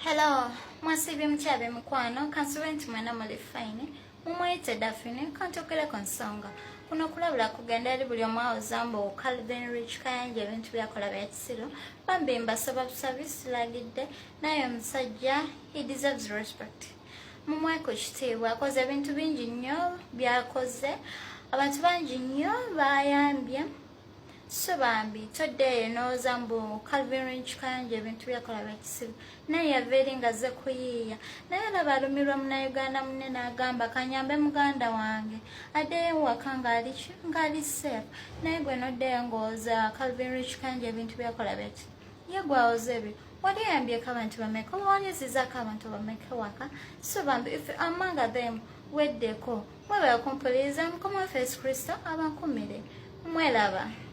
Hello, mwasibye mukyabe mukwano kansulenti mwena muli fine mumwete Daphne kantokera konsonga kuno kulabula kugenda ali buli omwawo zambo Calvin Rich Kayanja ebintu byakola byakisiro bambimba sabab service lagidde naye omusajja he deserves respect mumweko kitiibwa akoze ebintu bingi nnyo byakoze abantu bangi nnyo bayambye so bambi todde no zambo Calvin Rich Kayanja ebintu byakola byakisiro naye yaveeringa ze kuyiiya naye labalumirwa Munnayuganda munene agamba kanyambe muganda wange addeyo waka ngali safe naye gwe noddeyo ng'oza Calvin Rich Kayanja ebintu byakola byaki ye gwawoze ebi wali yambyeko abantu bameka wanyuzizaako abantu bameka waka so bambi if among them weddeko mwebala kumpuliriza mukama waffe Yesu Kristo abankumire mwelaba.